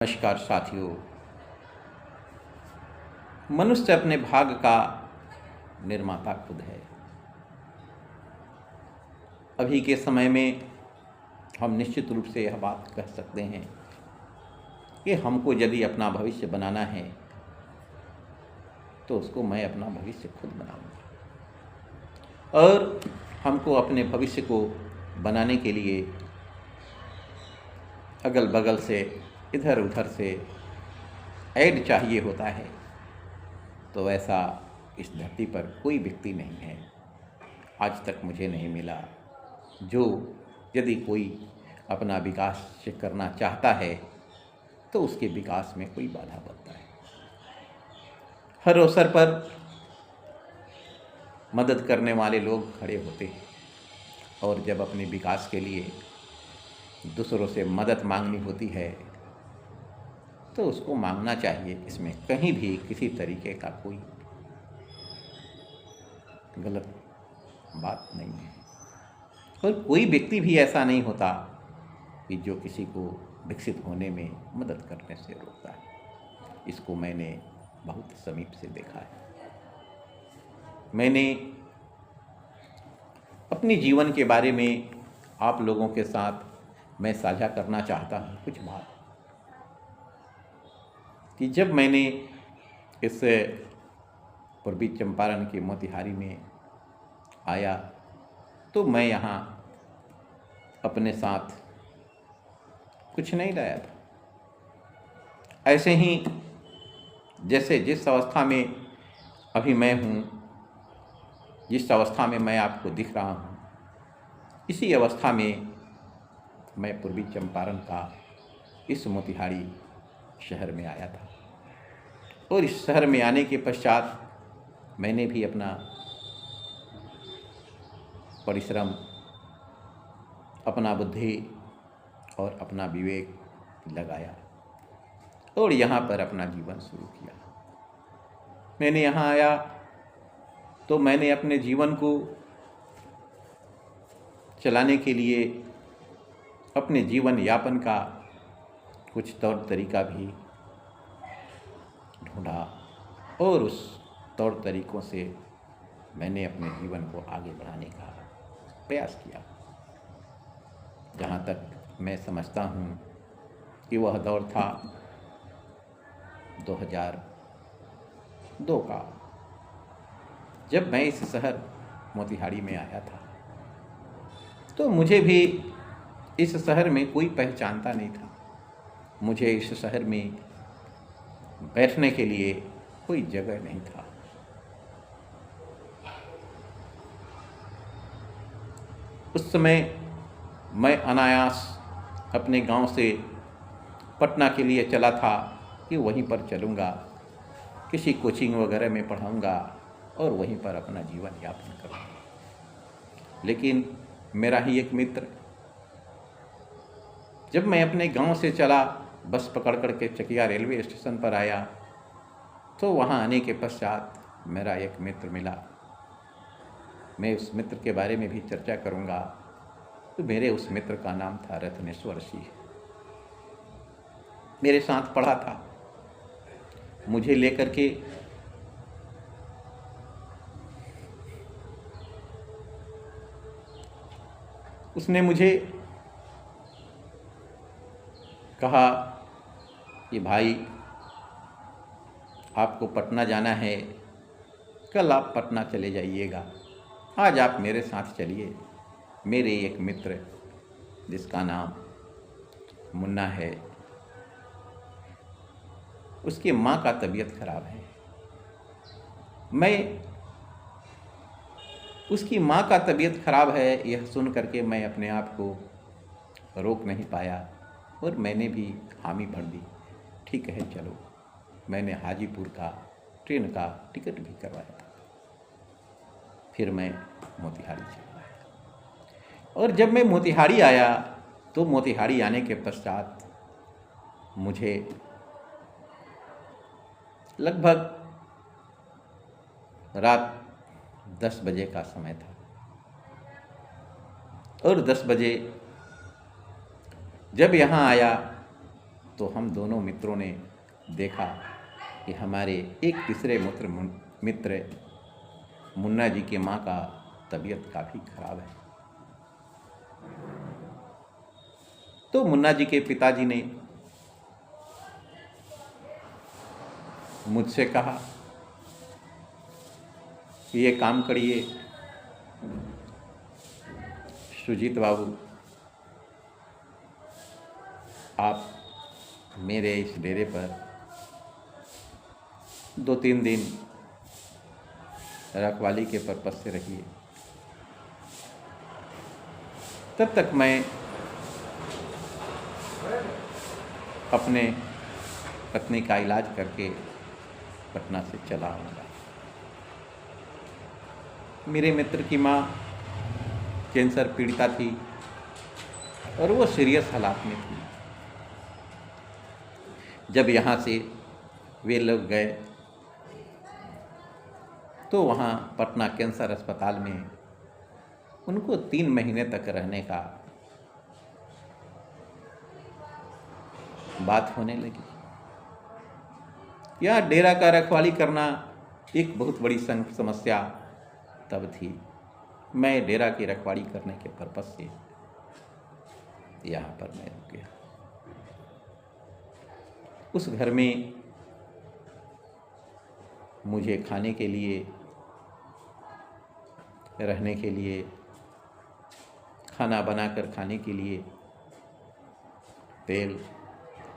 नमस्कार साथियों। मनुष्य अपने भाग्य का निर्माता खुद है। अभी के समय में हम निश्चित रूप से यह बात कह सकते हैं कि हमको यदि अपना भविष्य बनाना है तो उसको मैं अपना भविष्य खुद बनाऊंगा। और हमको अपने भविष्य को बनाने के लिए अगल बगल से इधर उधर से ऐड चाहिए होता है, तो ऐसा इस धरती पर कोई व्यक्ति नहीं है, आज तक मुझे नहीं मिला, जो यदि कोई अपना विकास करना चाहता है तो उसके विकास में कोई बाधा बनता है। हर अवसर पर मदद करने वाले लोग खड़े होते हैं और जब अपने विकास के लिए दूसरों से मदद मांगनी होती है तो उसको मांगना चाहिए। इसमें कहीं भी किसी तरीके का कोई गलत बात नहीं है। और कोई व्यक्ति भी ऐसा नहीं होता कि जो किसी को विकसित होने में मदद करने से रोकता है। इसको मैंने बहुत समीप से देखा है। मैंने अपने जीवन के बारे में आप लोगों के साथ मैं साझा करना चाहता हूँ कुछ बात कि जब मैंने इस पूर्वी चंपारण के मोतिहारी में आया तो मैं यहाँ अपने साथ कुछ नहीं लाया था। ऐसे ही जैसे जिस अवस्था में अभी मैं हूँ, जिस अवस्था में मैं आपको दिख रहा हूँ, इसी अवस्था में मैं पूर्वी चंपारण का इस मोतिहारी शहर में आया था। और इस शहर में आने के पश्चात मैंने भी अपना परिश्रम, अपना बुद्धि और अपना विवेक लगाया और यहाँ पर अपना जीवन शुरू किया। मैंने यहाँ आया तो मैंने अपने जीवन को चलाने के लिए अपने जीवन यापन का कुछ तौर तरीका भी ढूंढा और उस तौर तरीक़ों से मैंने अपने जीवन को आगे बढ़ाने का प्रयास किया। जहाँ तक मैं समझता हूँ कि वह दौर था 2002 का, जब मैं इस शहर मोतिहारी में आया था। तो मुझे भी इस शहर में कोई पहचानता नहीं था। मुझे इस शहर में बैठने के लिए कोई जगह नहीं था। उस समय मैं अनायास अपने गांव से पटना के लिए चला था कि वहीं पर चलूँगा, किसी कोचिंग वगैरह में पढ़ाऊँगा और वहीं पर अपना जीवन यापन करूँगा। लेकिन मेरा ही एक मित्र, जब मैं अपने गांव से चला, बस पकड़ कर के चकिया रेलवे स्टेशन पर आया, तो वहां आने के पश्चात मेरा एक मित्र मिला। मैं उस मित्र के बारे में भी चर्चा करूंगा। तो मेरे उस मित्र का नाम था रत्नेश्वर सिंह। मेरे साथ पढ़ा था। मुझे लेकर के उसने मुझे कहा कि भाई, आपको पटना जाना है, कल आप पटना चले जाइएगा, आज आप मेरे साथ चलिए। मेरे एक मित्र जिसका नाम मुन्ना है, उसकी माँ का तबीयत खराब है। मैं उसकी माँ का तबीयत खराब है यह सुन करके मैं अपने आप को रोक नहीं पाया और मैंने भी हामी भर दी। ठीक है चलो। मैंने हाजीपुर का ट्रेन का टिकट भी करवाया था। फिर मैं मोतिहारी चला आया। और जब मैं मोतिहारी आया तो मोतिहारी आने के पश्चात मुझे लगभग रात 10 बजे का समय था। और 10 बजे जब यहाँ आया तो हम दोनों मित्रों ने देखा कि हमारे एक तीसरे मित्र मुन्ना जी के माँ का तबीयत काफ़ी खराब है। तो मुन्ना जी के पिताजी ने मुझसे कहा कि ये काम करिए सुजीत बाबू, आप मेरे इस डेरे पर 2-3 दिन रखवाली के पर्पज से रहिए, तब तक मैं अपने पत्नी का इलाज करके पटना से चला आऊँगा। मेरे मित्र की माँ कैंसर पीड़िता थी और वो सीरियस हालात में थी। जब यहाँ से वे लोग गए तो वहाँ पटना कैंसर अस्पताल में उनको 3 महीने तक रहने का बात होने लगी। यह डेरा का रखवाली करना एक बहुत बड़ी समस्या तब थी। मैं डेरा की रखवाली करने के पर्पज से यहाँ पर मैं रुक गया। उस घर में मुझे खाने के लिए, रहने के लिए, खाना बनाकर खाने के लिए तेल,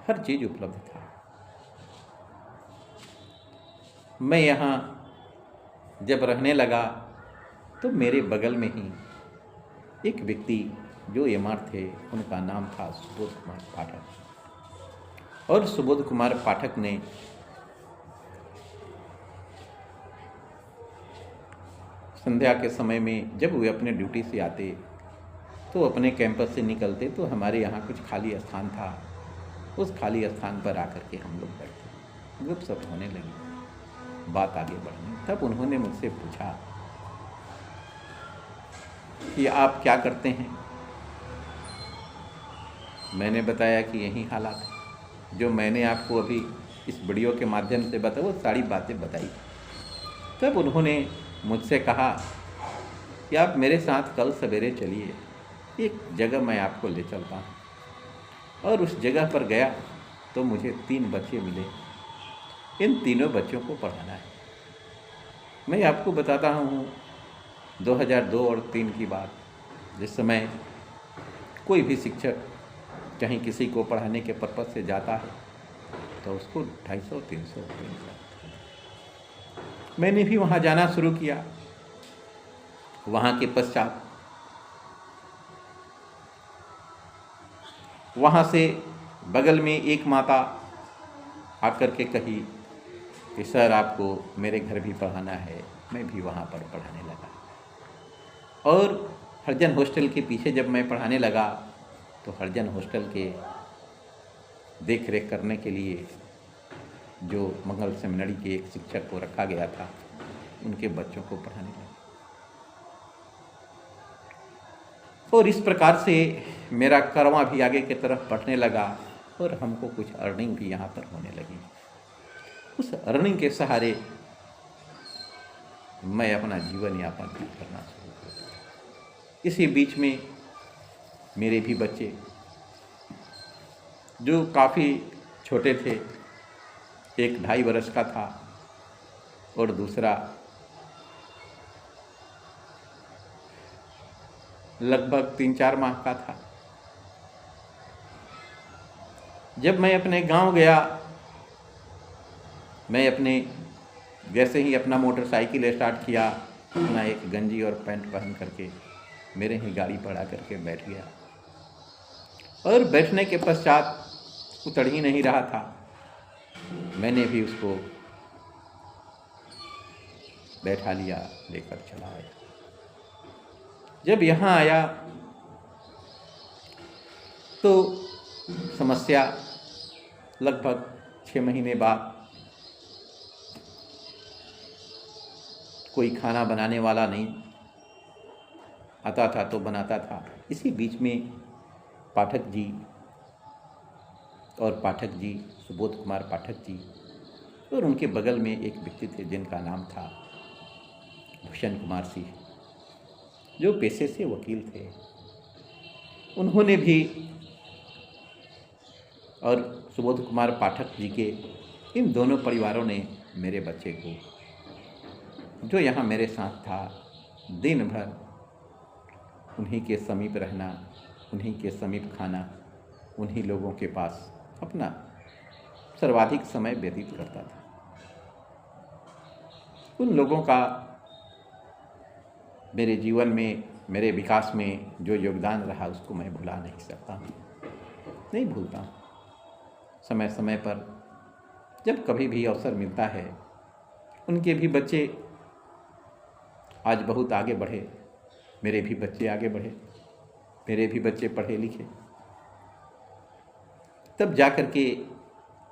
हर चीज़ उपलब्ध था। मैं यहाँ जब रहने लगा तो मेरे बगल में ही एक व्यक्ति जो एमआर थे, उनका नाम था सुबोध कुमार पाठक। और सुबोध कुमार पाठक ने संध्या के समय में जब वे अपने ड्यूटी से आते तो अपने कैंपस से निकलते तो हमारे यहाँ कुछ खाली स्थान था। उस खाली स्थान पर आकर के हम लोग बैठते, गपशप होने लगी, बात आगे बढ़ने। तब उन्होंने मुझसे पूछा कि आप क्या करते हैं। मैंने बताया कि यही हालात है जो मैंने आपको अभी इस वीडियो के माध्यम से बताया, वो सारी बातें बताई। तब उन्होंने मुझसे कहा कि आप मेरे साथ कल सवेरे चलिए, एक जगह मैं आपको ले चलता हूँ। और उस जगह पर गया तो मुझे 3 बच्चे मिले। इन तीनों बच्चों को पढ़ाना है। मैं आपको बताता हूँ 2002 और 3 की बात, जिस समय कोई भी शिक्षक कहीं किसी को पढ़ाने के पर्पज से जाता है तो उसको 250-300 रुपये मिलता। मैंने भी वहाँ जाना शुरू किया। वहाँ के पश्चात वहाँ से बगल में एक माता आकर के कही कि सर आपको मेरे घर भी पढ़ाना है। मैं भी वहाँ पर पढ़ाने लगा। और हरिजन हॉस्टल के पीछे जब मैं पढ़ाने लगा तो हरिजन हॉस्टल के देख रेख करने के लिए जो मंगल सेमिनरी के एक शिक्षक को रखा गया था, उनके बच्चों को पढ़ाने लगा। और इस प्रकार से मेरा कारवां भी आगे की तरफ बढ़ने लगा और हमको कुछ अर्निंग भी यहाँ पर होने लगी। उस अर्निंग के सहारे मैं अपना जीवन यापन भी करना शुरू कर दिया। इसी बीच में मेरे भी बच्चे जो काफ़ी छोटे थे, एक 2.5 वर्ष का था और दूसरा लगभग 3-4 माह का था। जब मैं अपने गांव गया, मैं अपने जैसे ही अपना मोटरसाइकिल स्टार्ट किया, अपना एक गंजी और पैंट पहन करके मेरे ही गाड़ी पर आ करके बैठ गया। और बैठने के पश्चात उतर ही नहीं रहा था। मैंने भी उसको बैठा लिया, लेकर चला आया। जब यहाँ आया तो समस्या लगभग 6 महीने बाद कोई खाना बनाने वाला नहीं आता था तो बनाता था। इसी बीच में पाठक जी और पाठक जी, सुबोध कुमार पाठक जी, और उनके बगल में एक व्यक्ति थे जिनका नाम था भूषण कुमार सिंह, जो पेशे से वकील थे। उन्होंने भी, और सुबोध कुमार पाठक जी के इन दोनों परिवारों ने मेरे बच्चे को, जो यहाँ मेरे साथ था, दिन भर उन्हीं के समीप रहना, उन्हीं के समीप खाना, उन्हीं लोगों के पास अपना सर्वाधिक समय व्यतीत करता था। उन लोगों का मेरे जीवन में, मेरे विकास में जो योगदान रहा, उसको मैं भुला नहीं सकता, नहीं भूलता। समय समय पर जब कभी भी अवसर मिलता है, उनके भी बच्चे आज बहुत आगे बढ़े, मेरे भी बच्चे आगे बढ़े, मेरे भी बच्चे पढ़े लिखे, तब जाकर के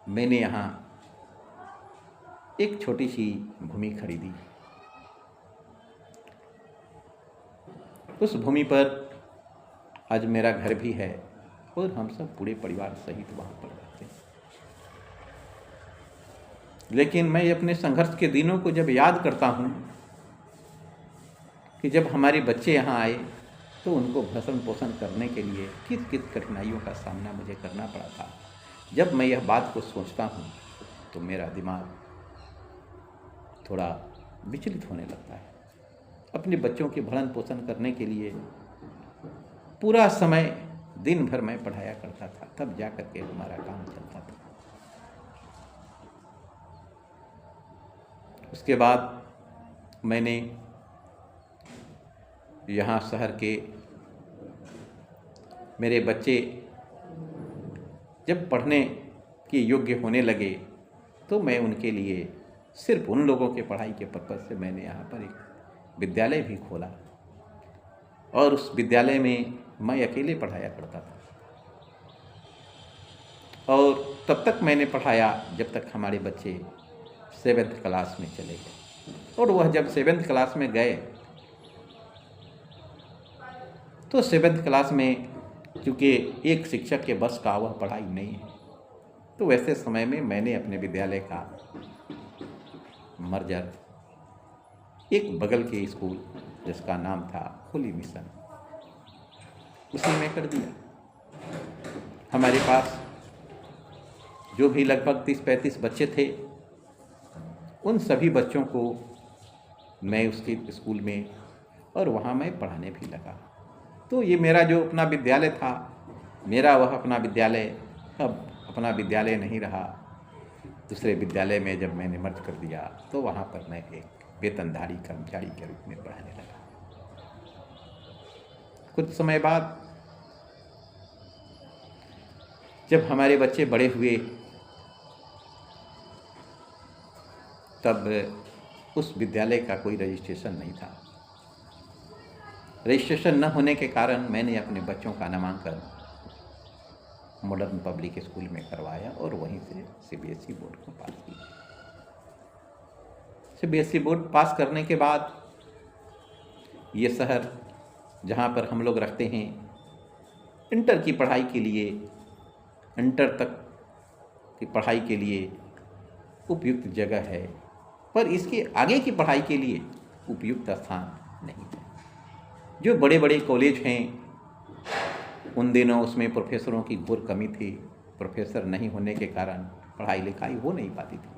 मैंने यहाँ एक छोटी सी भूमि खरीदी। उस भूमि पर आज मेरा घर भी है और हम सब पूरे परिवार सहित वहाँ पर रहते हैं। लेकिन मैं अपने संघर्ष के दिनों को जब याद करता हूँ कि जब हमारे बच्चे यहाँ आए तो उनको भरण पोषण करने के लिए किस किस कठिनाइयों का सामना मुझे करना पड़ा था। जब मैं यह बात को सोचता हूँ तो मेरा दिमाग थोड़ा विचलित होने लगता है। अपने बच्चों के भरण पोषण करने के लिए पूरा समय दिन भर मैं पढ़ाया करता था, तब जा कर के हमारा काम चलता था। उसके बाद मैंने यहाँ शहर के मेरे बच्चे जब पढ़ने के योग्य होने लगे तो मैं उनके लिए सिर्फ उन लोगों के पढ़ाई के पर्पज़ से मैंने यहाँ पर एक विद्यालय भी खोला और उस विद्यालय में मैं अकेले पढ़ाया करता था। और तब तक मैंने पढ़ाया जब तक हमारे बच्चे 7th क्लास में चले गए। और वह जब 7th क्लास में गए तो 7th क्लास में चूँकि एक शिक्षक के बस का वह पढ़ाई नहीं है, तो वैसे समय में मैंने अपने विद्यालय का मर्जर एक बगल के स्कूल जिसका नाम था होली मिशन, उसी में कर दिया। हमारे पास जो भी लगभग 30-35 बच्चे थे, उन सभी बच्चों को मैं उसके स्कूल में और वहाँ मैं पढ़ाने भी लगा। तो ये मेरा जो अपना विद्यालय था, मेरा वह अपना विद्यालय अब अपना विद्यालय नहीं रहा। दूसरे विद्यालय में जब मैंने मर्ज कर दिया तो वहाँ पर मैं एक वेतनधारी कर्मचारी के रूप में पढ़ाने लगा। कुछ समय बाद जब हमारे बच्चे बड़े हुए तब उस विद्यालय का कोई रजिस्ट्रेशन नहीं था। रजिस्ट्रेशन न होने के कारण मैंने अपने बच्चों का नामांकन मॉडर्न पब्लिक स्कूल में करवाया और वहीं से सीबीएसई बोर्ड को पास किया। सीबीएसई बोर्ड पास करने के बाद ये शहर जहाँ पर हम लोग रखते हैं, इंटर की पढ़ाई के लिए, इंटर तक की पढ़ाई के लिए उपयुक्त जगह है, पर इसके आगे की पढ़ाई के लिए उपयुक्त स्थान नहीं है। जो बड़े बड़े कॉलेज हैं, उन दिनों उसमें प्रोफेसरों की घोर कमी थी। प्रोफेसर नहीं होने के कारण पढ़ाई लिखाई हो नहीं पाती थी।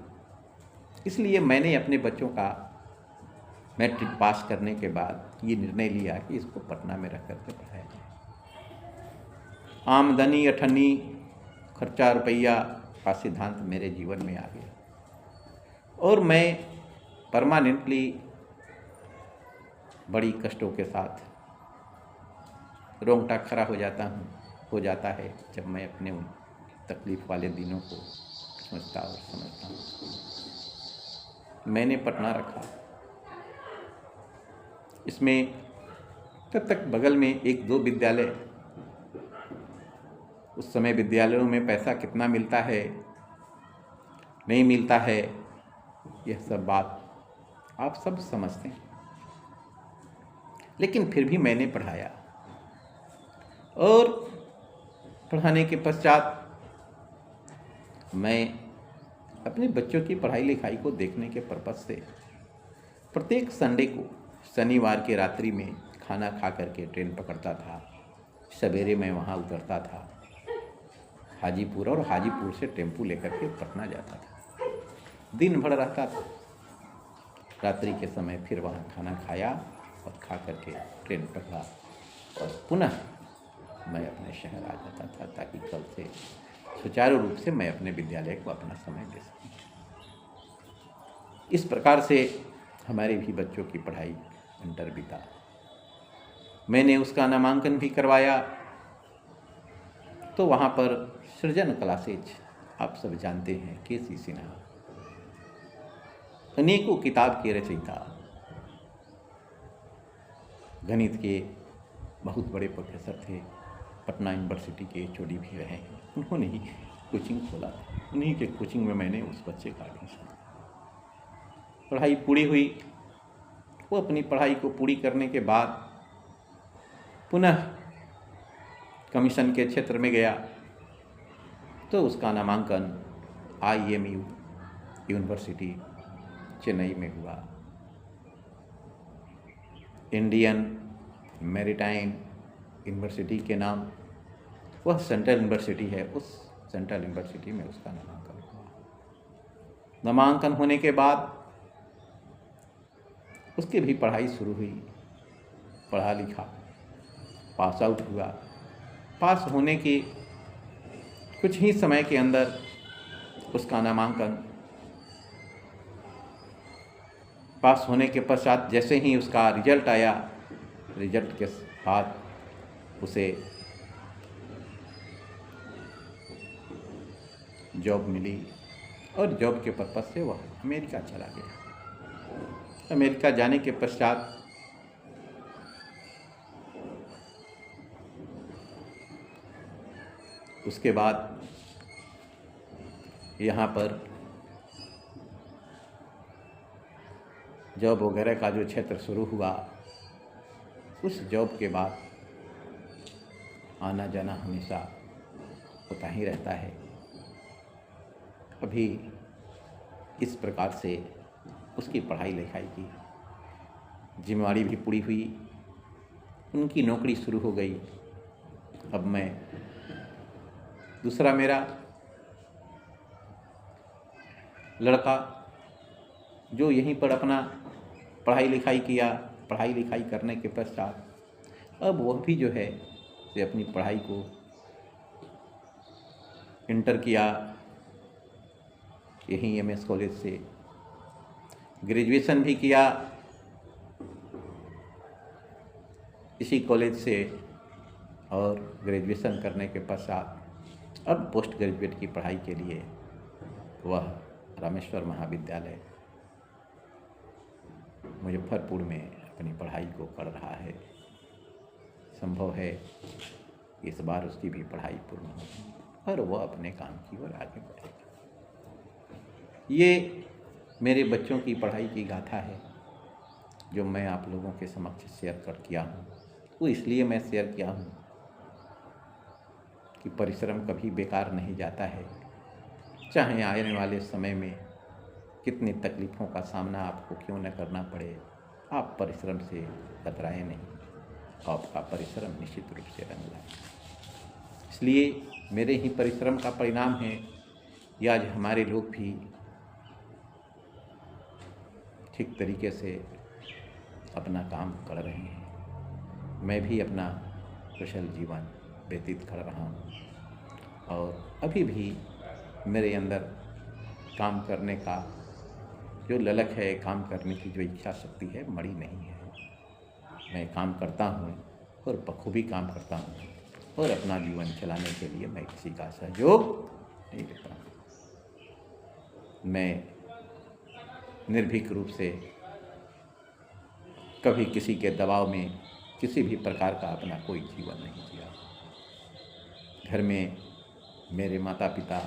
इसलिए मैंने अपने बच्चों का मैट्रिक पास करने के बाद ये निर्णय लिया कि इसको पटना में रख करके पढ़ाया जाए। आमदनी अठन्नी, खर्चा रुपया का सिद्धांत मेरे जीवन में आ गया और मैं परमानेंटली बड़ी कष्टों के साथ रोंगटा खड़ा हो जाता है जब मैं अपने उन तकलीफ़ वाले दिनों को सोचता और समझता हूँ। मैंने पटना रखा, इसमें तब तक बगल में 1-2 विद्यालय, उस समय विद्यालयों में पैसा कितना मिलता है नहीं मिलता है, यह सब बात आप सब समझते हैं। लेकिन फिर भी मैंने पढ़ाया और पढ़ाने के पश्चात मैं अपने बच्चों की पढ़ाई लिखाई को देखने के पर्पज़ से प्रत्येक संडे को शनिवार की रात्रि में खाना खा करके ट्रेन पकड़ता था। सवेरे मैं वहाँ उतरता था हाजीपुर, और हाजीपुर से टेम्पू लेकर के पटना जाता था। दिन भर रहता था, रात्रि के समय फिर वहाँ खाना खाया और खा करके ट्रेन पकड़ा और पुनः मैं अपने शहर आ जाता था, ताकि कल से सुचारू रूप से मैं अपने विद्यालय को अपना समय दे सकूं। इस प्रकार से हमारे भी बच्चों की पढ़ाई इंटर बीता। मैंने उसका नामांकन भी करवाया, तो वहाँ पर सृजन क्लासेज, आप सब जानते हैं, के.सी. सिन्हा अनेकों किताब के रचयिता, गणित के बहुत बड़े प्रोफेसर थे, पटना यूनिवर्सिटी के HOD भी रहे हैं। उन्होंने ही कोचिंग खोला, उन्हीं के कोचिंग में मैंने उस बच्चे का एडमिशन। पढ़ाई पूरी हुई। वो अपनी पढ़ाई को पूरी करने के बाद पुनः कमीशन के क्षेत्र में गया, तो उसका नामांकन IMU यूनिवर्सिटी चेन्नई में हुआ। इंडियन मैरीटाइम यूनिवर्सिटी के नाम, वह सेंट्रल यूनिवर्सिटी है, उस सेंट्रल यूनिवर्सिटी में उसका नामांकन हुआ। नामांकन होने के बाद उसकी भी पढ़ाई शुरू हुई, पढ़ा लिखा, पास आउट हुआ। पास होने के कुछ ही समय के अंदर उसका नामांकन, पास होने के पश्चात जैसे ही उसका रिजल्ट आया, रिजल्ट के बाद उसे जॉब मिली और जॉब के पर्पज़ से वह अमेरिका चला गया। अमेरिका जाने के पश्चात उसके बाद यहाँ पर जॉब वगैरह का जो क्षेत्र शुरू हुआ, उस जॉब के बाद आना जाना हमेशा होता ही रहता है। अभी इस प्रकार से उसकी पढ़ाई लिखाई की जिम्मेवारी भी पूरी हुई, उनकी नौकरी शुरू हो गई। अब मैं, दूसरा मेरा लड़का जो यहीं पर अपना पढ़ाई लिखाई किया, पढ़ाई लिखाई करने के पश्चात अब वह भी जो है से अपनी पढ़ाई को इंटर किया यहीं MS कॉलेज से, ग्रेजुएशन भी किया इसी कॉलेज से, और ग्रेजुएशन करने के पश्चात अब पोस्ट ग्रेजुएट की पढ़ाई के लिए वह रामेश्वर महाविद्यालय मुजफ्फरपुर में अपनी पढ़ाई को कर रहा है। संभव है इस बार उसकी भी पढ़ाई पूर्ण होगी और वह अपने काम की ओर आगे बढ़ेगा। ये मेरे बच्चों की पढ़ाई की गाथा है जो मैं आप लोगों के समक्ष शेयर कर किया हूँ। वो इसलिए मैं शेयर किया हूँ कि परिश्रम कभी बेकार नहीं जाता है। चाहे आने वाले समय में कितनी तकलीफ़ों का सामना आपको क्यों न करना पड़े, आप परिश्रम से कतराए नहीं, आपका परिश्रम निश्चित रूप से रंग लाए। इसलिए मेरे ही परिश्रम का परिणाम है कि आज हमारे लोग भी ठीक तरीके से अपना काम कर रहे हैं। मैं भी अपना कुशल जीवन व्यतीत कर रहा हूँ और अभी भी मेरे अंदर काम करने का जो ललक है, काम करने की जो इच्छा शक्ति है, मड़ी नहीं है। मैं काम करता हूँ और बखूबी काम करता हूँ और अपना जीवन चलाने के लिए मैं किसी का सहयोग नहीं लेता हूँ। मैं निर्भीक रूप से कभी किसी के दबाव में किसी भी प्रकार का अपना कोई जीवन नहीं जिया। घर में मेरे माता पिता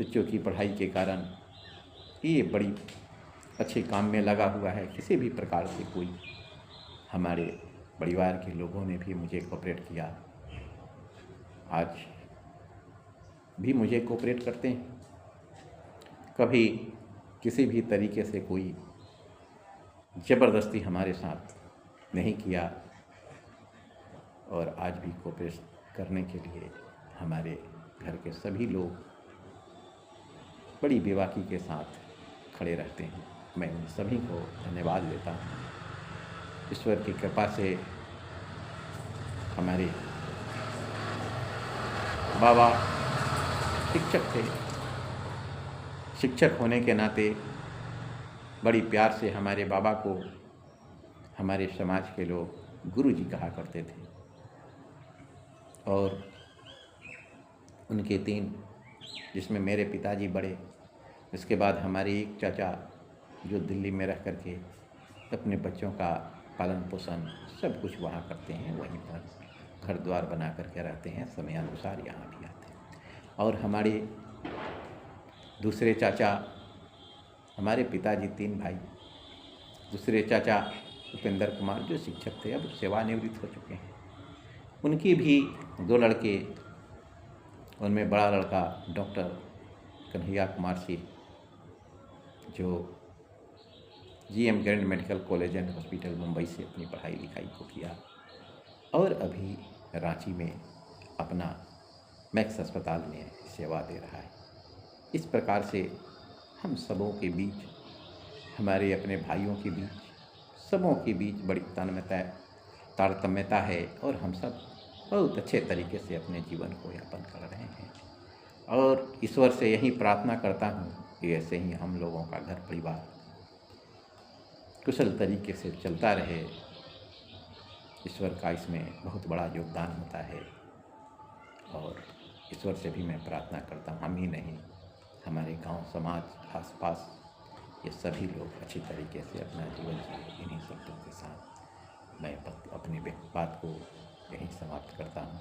बच्चों की पढ़ाई के कारण ये बड़ी अच्छे काम में लगा हुआ है। किसी भी प्रकार से कोई हमारे परिवार के लोगों ने भी मुझे कोऑपरेट किया। आज भी मुझे कोऑपरेट करते हैं। कभी किसी भी तरीके से कोई ज़बरदस्ती हमारे साथ नहीं किया और आज भी कोऑपरेट करने के लिए हमारे घर के सभी लोग बड़ी बेबाकी के साथ खड़े रहते हैं। मैं उन सभी को धन्यवाद देता हूँ। ईश्वर की कृपा से हमारे बाबा शिक्षक थे। शिक्षक होने के नाते बड़ी प्यार से हमारे बाबा को हमारे समाज के लोग गुरुजी कहा करते थे। और उनके 3, जिसमें मेरे पिताजी बड़े, इसके बाद हमारे एक चाचा जो दिल्ली में रह करके अपने बच्चों का पालन पोषण सब कुछ वहाँ करते हैं, वहीं पर घर द्वार बना करके रहते हैं, समयानुसार यहाँ भी आते हैं। और हमारे दूसरे चाचा, हमारे पिताजी 3 भाई, दूसरे चाचा उपेंद्र कुमार जो शिक्षक थे, अब सेवानिवृत्त हो चुके हैं। उनकी भी 2 लड़के, उनमें बड़ा लड़का डॉक्टर कन्हैया कुमार सिंह जो GM grand medical college and hospital Mumbai से अपनी पढ़ाई लिखाई को किया और अभी रांची में अपना मैक्स अस्पताल में सेवा दे रहा है। इस प्रकार से हम सबों के बीच, हमारे अपने भाइयों के बीच, सबों के बीच बड़ी तारतम्यता है और हम सब बहुत अच्छे तरीके से अपने जीवन को यापन कर रहे हैं। और ईश्वर से यही प्रार्थना करता हूँ कि ऐसे ही हम लोगों का घर परिवार कुशल तरीके से चलता रहे। ईश्वर का इसमें बहुत बड़ा योगदान होता है और ईश्वर से भी मैं प्रार्थना करता हूँ, हम ही नहीं, हमारे गांव समाज आसपास ये सभी लोग अच्छी तरीके से अपना जीवन जिए। इन्हीं शब्दों के साथ मैं अपनी बात को यहीं समाप्त करता हूँ।